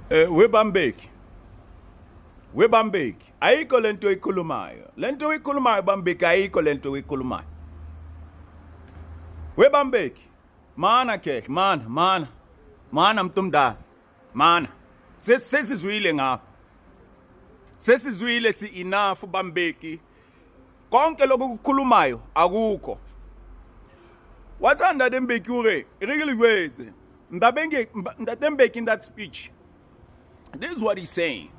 Webambeki. Webambeki. Ayikho lento oyikhulumayo. Lento oyikhulumayo Bambeki ayikho lento oyikhulumayo. Webambeki. Mana khehle, mana mntumdala. Mana. Sesizwile ngapha. Sesizwile si enough Bambeki. Konke lokho kukhulumayo akukho. Wathanda Mbeki ure. Irigili kwethe. Mbeki in that speech. This is what he's saying.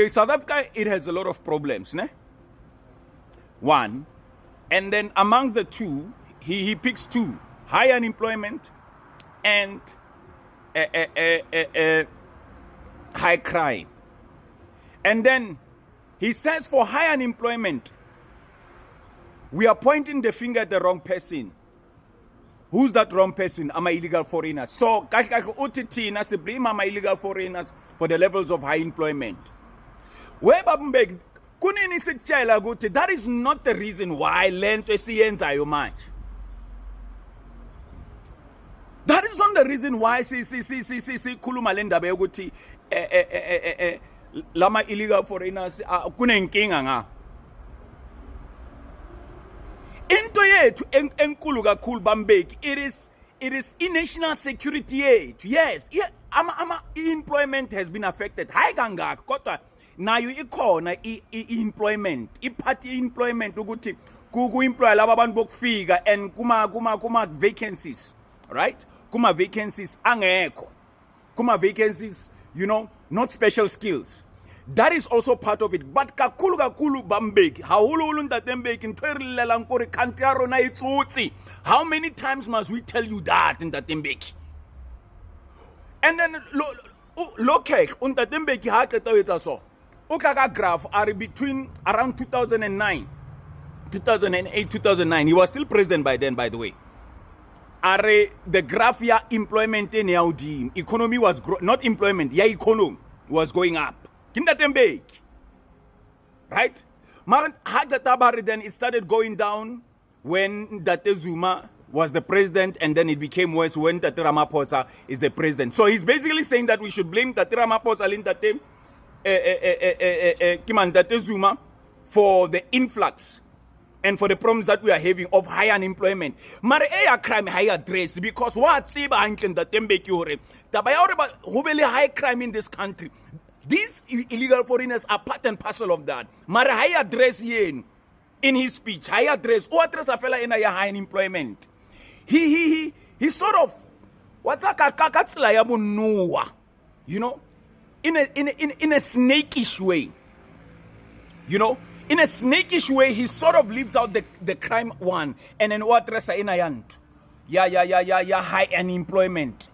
South Africa, it has a lot of problems, ne? One, and then amongst the two, he picks two: high unemployment and high crime. And then he says for high unemployment, we are pointing the finger at the wrong person. Who's that wrong person? Am I illegal foreigners? So, uti blame am illegal foreigners for the levels of high employment. That is not the reason why lento esiyenzayo manje. That is not the reason why sikhuluma le ndaba yokuthi lama illegal foreigners kunenkinga nga. Into yethu enkulu kakhulu Bambeki, it is national security yethu. Yes, ama employment has been affected. Hayi kangaka kodwa nayo ikhona employment, iphathi employment ukuthi ku-employ laba abantu bokufika and kuma vacancies, right? Kuma vacancies angekho. Kuma vacancies, you know, not special skills. That is also part of it. But kakulu Bambeki, how many times must we tell you that in Mbeki? And then look, Mbeki ha so. Ukaka graph are between around 2009, 2008, 2009. He was still president by then, by the way. Are the graph ya employment in the economy was not employment, ya economy was going up. Mbeki, right? Then it started going down when Date Zuma was the president, and then it became worse when Date Ramaphosa is the president. So he's basically saying that we should blame Date Ramaphosa and Date Zuma for the influx and for the problems that we are having of high unemployment. Mare crime high address because what Siba Anken Date Mbeki hore. Tabayore hubele high crime in this country. These illegal foreigners are part and parcel of that. Mara high address yen in his speech. High address. Who address a fella in a high unemployment? He sort of what's a kakatsla yabu you know, in a snakish way. You know, in a snakish way, he sort of leaves out the crime one and then what address in a yant. Yeah, high unemployment.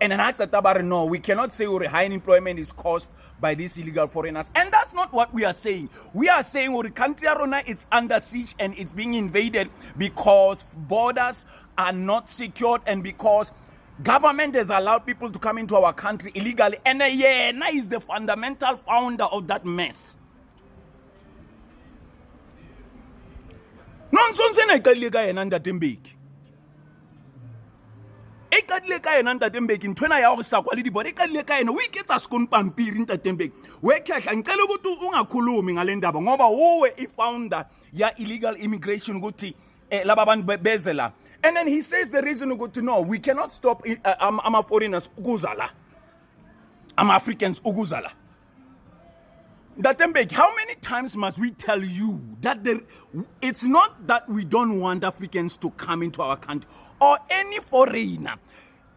And then no, we cannot say high unemployment is caused by these illegal foreigners. And that's not what we are saying. We are saying the country is under siege and it's being invaded because borders are not secured and because government has allowed people to come into our country illegally. And Yena is the fundamental founder of that mess. Nonsense na ikaleka yena Mbeki. Ekadleka yena Mbeki ntwena ya go sakwa le dibone ekadleka yena o iketsa skon pampiri Mbeki we khahla ngicela ukuthi ungakhulumi ngale ndaba ngoba wowe ifounder ya illegal immigration ukuthi laba abantu bezela. And then he says the reason ukuthi no, we cannot stop ama foreigners ukuzala, ama Africans ukuzala. Mbeki, how many times must we tell you that it's not that we don't want Africans to come into our country or any foreigner.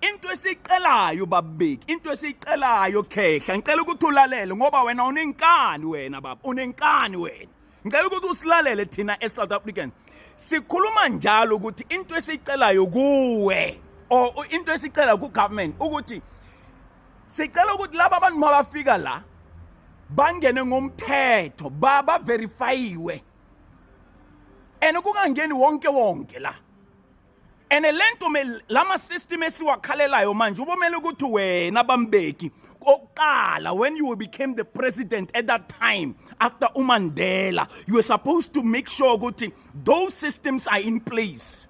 Into esiqelayo babeki, into esiqelayo khehla, ngicela ukuthi ulalele ngoba wena unenkani wena baba, unenkani wena. Ngicela ukuthi usilalele thina eSouth African. Sikhuluma njalo ukuthi into esiqelayo kuwe or into esiqela ku government ukuthi sicela ukuthi laba abantu mabafika la bangene ngomthetho baba verifyiwe and kungangeni wonke la and lento lama system esiwakhalelayo manje ubomela ukuthi wena Bambeki oqala when you became the president at that time after uMandela you were supposed to make sure ukuthi those systems are in place.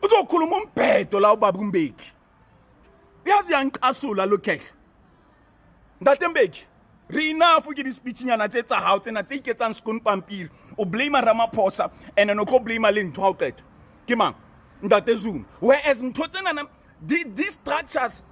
Uzokhuluma umphetho la ubaba Mbeki yazi yankasula lokhe Ndatembeki Rina fuki di speech nyana tse tsa hao tsena tse iketsang skon pampiri o blame Ramaphosa and no go blame Lentho ke mang Ntate Zuma whereas ntho tsena these structures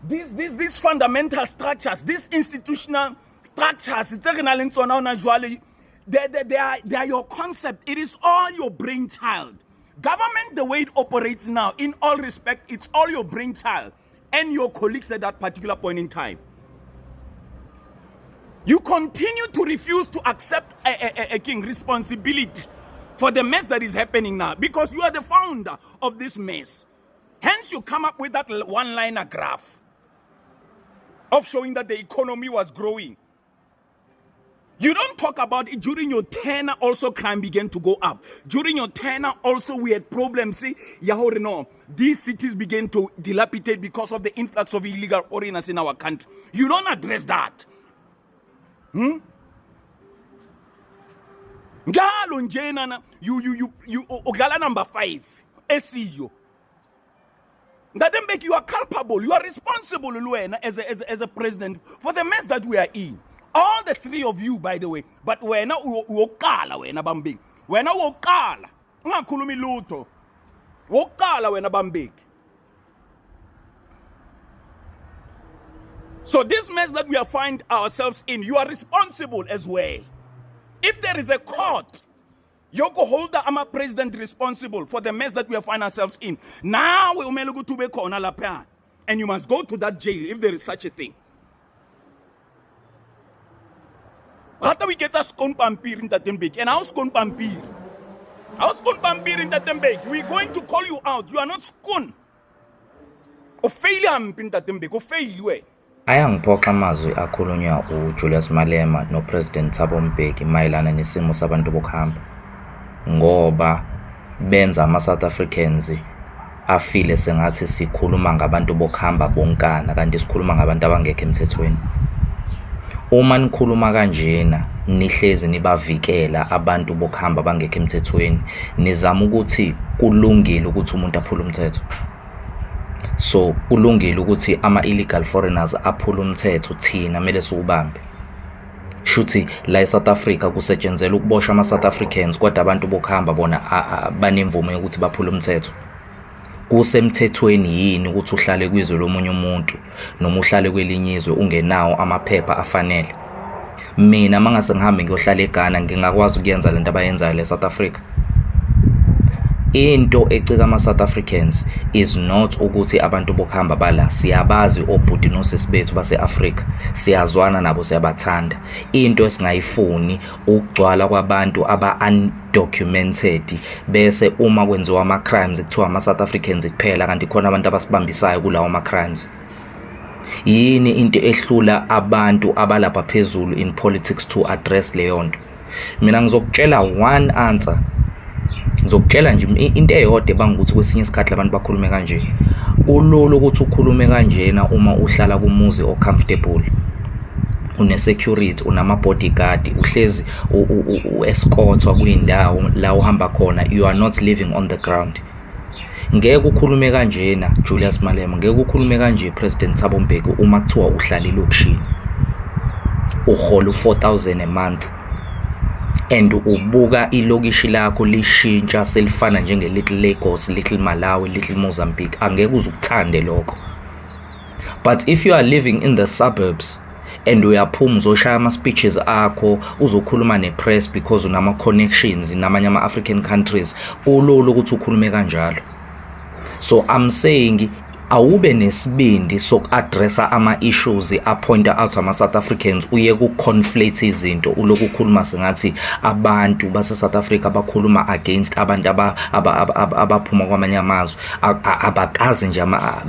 these fundamental structures these institutional structures tse re na leng tsona ona jwale they are your concept. It is all your brainchild. Government, the way it operates now, in all respect, it's all your brainchild and your colleagues at that particular point in time. You continue to refuse to accept a king responsibility for the mess that is happening now because you are the founder of this mess. Hence, you come up with that one-liner graph of showing that the economy was growing. You don't talk about it. During your tenure, also crime began to go up. During your tenure, also we had problems. See, no, these cities began to dilapidate because of the influx of illegal foreigners in our country. You don't address that. You Ogala number 5, SEO. That then make you are culpable. You are responsible, Luena, as a president for the mess that we are in. All the three of you, by the way, but we're not wokala wena bambig. We're not wokala. Ngakhulumi lutho. Wokala wena bambig. So this mess that we find ourselves in, you are responsible as well. If there is a court, Yoko Holder, I'm a president responsible for the mess that we find ourselves in. Now we umelugu tube kona lapya, and you must go to that jail if there is such a thing. After we get a skon pampir in Tatembek, and our skon pampir. Our skon pampir in Tatembek, we're going to call you out. You are not skon. O failure in Tatembek, o failure. Ayangiphoxa amazwi akhulunywa uJulius Malema noPresident Thabo Mbeki mayelana nesimo sabantu bokuhamba ngoba benza ama-South Africans afile sengathi sikhuluma ngabantu bokuhamba bonkana kanti sikhuluma ngabantu abangekho emthethweni. Uma nikhuluma kanjena nihlezi nibavikela abantu bokuhamba bangekho emthethweni nizama ukuthi kulungile ukuthi umuntu aphule umthetho. So kulungile ukuthi ama-illegal foreigners aphule umthetho thina mele siubambe. Shuthi la eSouth Africa kusetshenzela ukubosha ama-South Africans kodwa abantu bokuhamba bona banemvume ukuthi baphule umthetho. Kusemthethweni yini ukuthi uhlale kwizwe lomunye umuntu noma uhlale kwelinye izwe ungenawo amaphepha afanele? Mina mangase ngihambe ngiyohlala eGhana ngingakwazi ukuyenza lento abayenzayo leSouth Africa. Into ecika ama-South Africans is not ukuthi abantu bokuhamba bala siyabazi obhuti nosisi bethu base-Afrika siyazwana nabo siyabathanda. Into esingayifuni ukugcwala kwabantu aba-undocumented bese uma kwenziwa ama-crimes kuthiwa ama-South Africans kuphela kanti khona abantu abasibambisayo kulawo ama-crimes. Yini into ehlula abantu abalapha phezulu in politics to address leyo nto? Mina ngizokutshela one answer. Ngizokutshela nje into eyodwa bangukuthi kwesinye isikhathi labantu bakhulume kanje. Kulolo ukuthi ukhulume kanjena uma uhlala kumuzi ocomfortable. Une security, unama bodyguard, uhlezi escortwa kwindawo la uhamba khona. You are not living on the ground. Ngeke ukhulume kanjena Julius Malema, ngeke ukhulume kanje President Thabo Mbeki uma kuthiwa uhlala elokishini. Uhola 4,000 a month. And ubuka ilokishi lakho lishintsha selifana njenge Little Lagos, Little Malawi, Little Mozambique. Angeke uzukuthande lokho. But if you are living in the suburbs and uyaphuma uzoshaya ama speeches akho uzokhuluma nepress because unama connections namanye ama African countries, kulolo ukuthi ukhulume kanjalo. So I'm saying awube nesibindi sokuaddressa ama-issues appointa out ama-South Africans uye ku-conflate izinto uloku ukhuluma sengathi abantu base-South Africa bakhuluma against abantu abaphuma kwamanye amazwe. Abakazi nje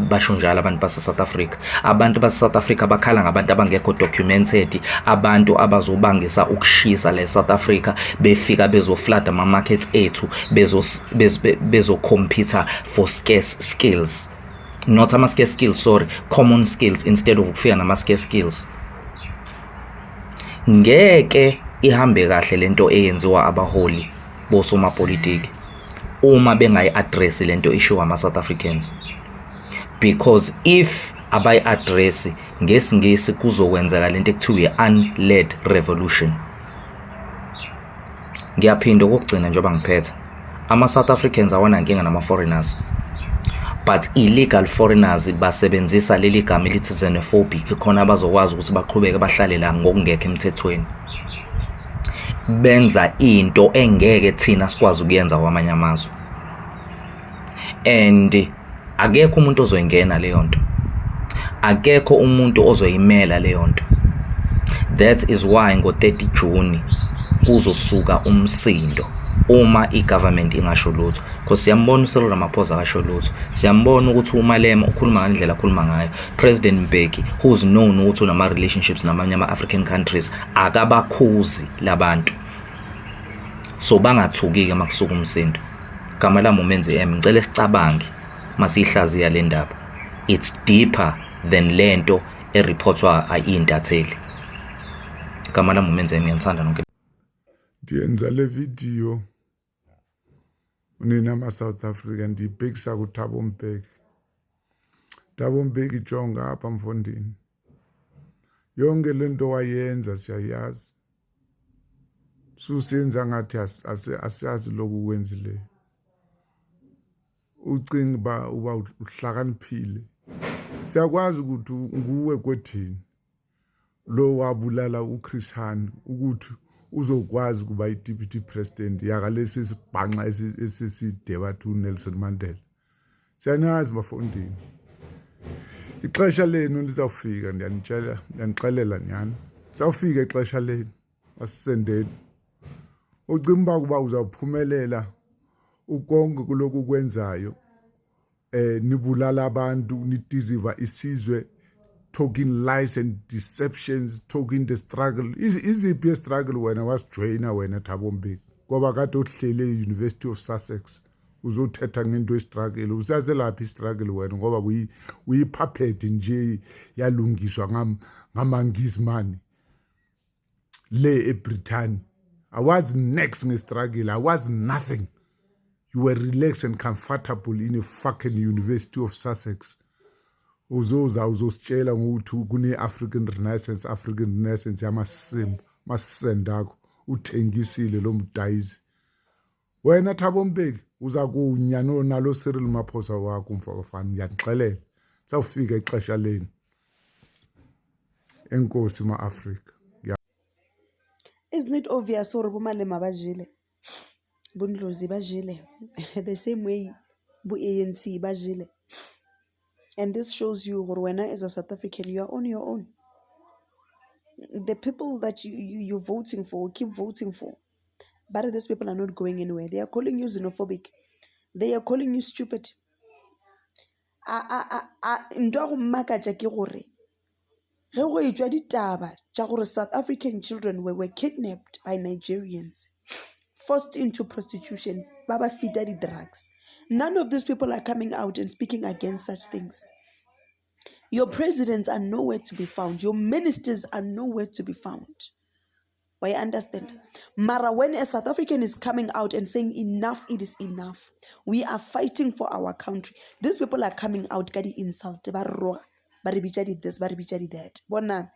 basho njalo abantu base-South Africa. Abantu base-South Africa bakhala ngabantu abangekho documented, abantu abazobangisa ukushisa le-South Africa befika bezoflooda ama-markets ethu bezocompete for scarce skills. Not ama scarce skills, sorry, common skills instead of ukufika nama scarce skills. Ngeke ihambe kahle lento eyenziwa abaholi bosoma politiki uma bengayi address lento issue ama South Africans. because if abayi-address ngesingisi kuzokwenzeka lento ekuthiwa i-unled revolution. Ngiyaphinda kokugcina njengoba ngiphethe, ama-South Africans awanankinga nama-foreigners, but illegal foreigners basebenzisa leli gama elithi xenophobic khona bazokwazi ukuthi baqhubeke bahlale la ngokungekho emthethweni. Benza into engeke thina sikwazi ukuyenza kwamanye amazwe, and akekho umuntu ozoyingena leyo nto, akekho umuntu ozoyimela leyo nto. That is why ngo-30 June kuzosuka umsindo uma i-government ingasho lutho, because siyambona uCyril Ramaphosa akasho lutho, siyambona ukuthi uMalema ukhuluma ngendlela akhuluma ngayo. President Mbeki, who's known ukuthi unama-relationships namanye ama-African countries, akabakhuzi labantu, so bangathuki-ke makusuka umsindo. Gama lami uMenzi ngicela sicabange masiyihlaziya le ndaba. It's deeper than lento ereportwa ayintatheli. Gama lami uMenzi ngiyamthanda nonke. Ndiyenza le video unina ma-South Africa ndiyibhekisa kuThabo Mbeki. Thabo Mbeki jonga apha Mfondini, yonke lento wayenza siyayazi, susenza ngathi asiyazi lokhu kwenzileyo. Ucinga uba uhlakaniphile, siyakwazi ukuthi nguwe kwethini lo wabulala uChris Hani ukuthi uzokwazi kuba i-deputy president yakalesi sibhanqa esisideba to Nelson Mandela. Siyanazi Bafondini, ixesha lenu lizawufika, ndiyanixelela nyani, sizawufika ixesha lenu, asisendeni. Ucimba kuba uzawuphumelela ukonke kuloko kwenzayo, nibulala abantu, nitiziva isizwe, talking lies and deceptions, talking the struggle. Iziphi ye-struggle wena wasijoyina wena Thabo Mbeki? Ngoba kade uhlele e-University of Sussex uzothetha ngento ye-struggle. Usazelaphi i-struggle wena ngoba uyi-puppet nje yalungiswa ngamangizimani le eBrithani. I was next nge-struggle, I was nothing. You were relaxed and comfortable in a fucking University of Sussex. Uzositshela ngokuthi kune-African Renaissance yamasendakho uthengisile lo mdayizi. Wena Thabo Mbeki uzakunya nalo Cyril Ramaphosa wakho mfakafana, ngiyanixelela sawufika ixesha leni. Enkosi ma-Afrika. Isn't it obvious or Bumalema bajile? Bundlozi bajile. The same way Bu ANC bajile. And this shows you when as a South African you are on your own. The people that you're voting for, keep voting for. But these people are not going anywhere. They are calling you xenophobic. They are calling you stupid. South African children were kidnapped by Nigerians, forced into prostitution, baba feeder the drugs. None of these people are coming out and speaking against such things. Your presidents are nowhere to be found. Your ministers are nowhere to be found. I understand. Mara, when a South African is coming out and saying enough, it is enough. We are fighting for our country. These people are coming out, gadi insult, baribichadi this, baribichadi that. Bona,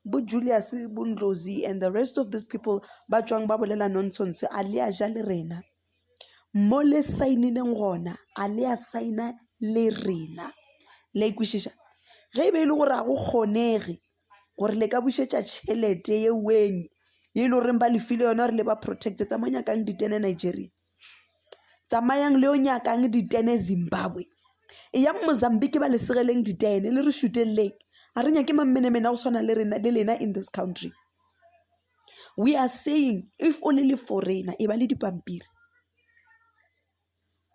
Bu Julius, Bundlozi, and the rest of these people, Bachwang Babolela nonsense, alia jale rena. Mole saini ngona, alia saina le rena. Le kwishisha. Rebe lura go khonege. Gore le ka bushetsa tšhelete ye wen. Ye lo remba le file yona re le ba protected tsamanya kang ditene Nigeria. Tsamayang le onya kang ditene Zimbabwe. E ya Mozambique ba le segeleng ditene le re shutelle. A re nya ke mammenemena o swana le rena le lena in this country. We are saying if only le foreigner e ba le dipampiri.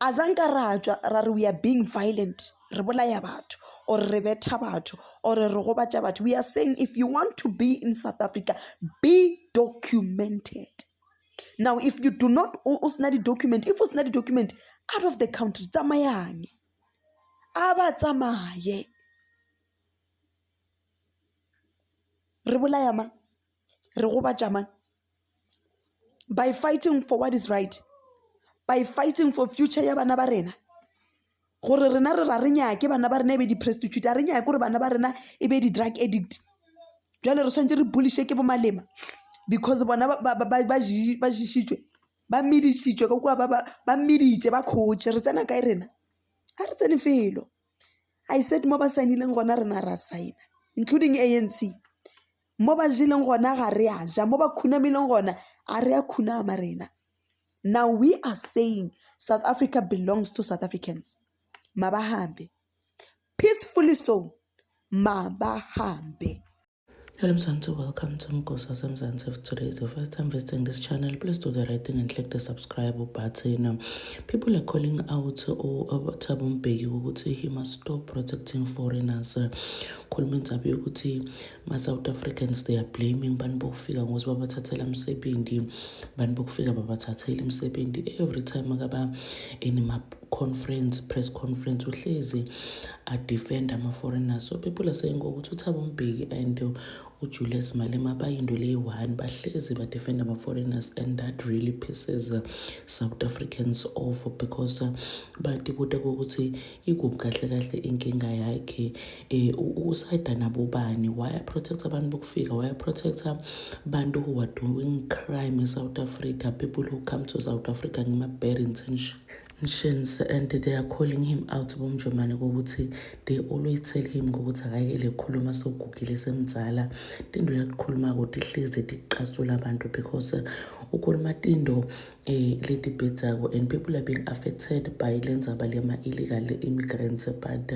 Azanka rajwa we are being violent. Re bolaya batho or re betha batho or re gobatsa batho. We are saying if you want to be in South Africa, be documented. Now if you do not usna document, if usna document out of the country, tsamayang. Aba tsamaye. Re bolaya ma, re gobatsa ma. By fighting for what is right, by fighting for future ya bana ba rena. gore rena re ra re nyake bana ba rena e be di-prostitute a re nyake gore bana ba rena e be di-drug addict jwale re swantse re bullishe ke bo malema because bona ba jishitšwe ba mmiditšitšwe ka kua ba mmiditše ba khotše re tsena kae rena a re tsene felo I said mo ba sainileng gona rena ra saina including ANC mo ba jileng gona ga re a ja mo ba khunamileng gona a re a khunama rena. Now we are saying South Africa belongs to South Africans. Mabahambe. Peacefully so. Mabahambe. Hello Mzansi, welcome to Mgosa Mzansi. If today is your first time visiting this channel, please do the right thing and click the subscribe button. People are calling out Thabo Mbeki ukuthi he must stop protecting foreigners. Khuluma Ntabi ukuthi ma-South Africans they are blaming bantu bokufika ngokuthi babathathela umsebenzi, bantu bokufika babathathela umsebenzi. Every time akaba in ma conference, press conference, uhlezi defend ama-foreigners. So people are saying ukuthi uThabo Mbeki and Julius Malema bayinto leyi-one bahlezi ba-defend ama-foreigners, and that really pisses South Africans off because batibuta kokuthi ikuphi kahle kahle inkinga yakhe usayida nabo bani, why protect abantu bokufika, why protect bantu who are doing crime in South Africa, people who come to South Africa ngama-bad intentions, and they are calling him out bomjomane kokuthi they always tell him kokuthi akayekele khuluma sogugile semdzala tinto yakukhuluma ukuthi hlezi tiqasula abantu because ukhuluma tinto leti bhedzako and people are being affected by lenzaba lema illegal immigrants, but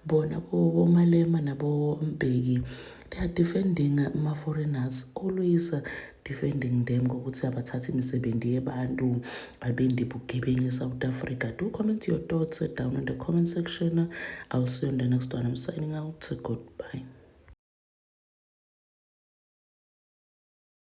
bona bo Malema nabo Mbeki they are defending ma-foreigners, always defending them ngokuthi abathathe imisebenzi yebantu abendi bugebengu eSouth Africa. Do comment your thoughts down in the comment section. I'll see you in the next one. I'm signing out. Goodbye.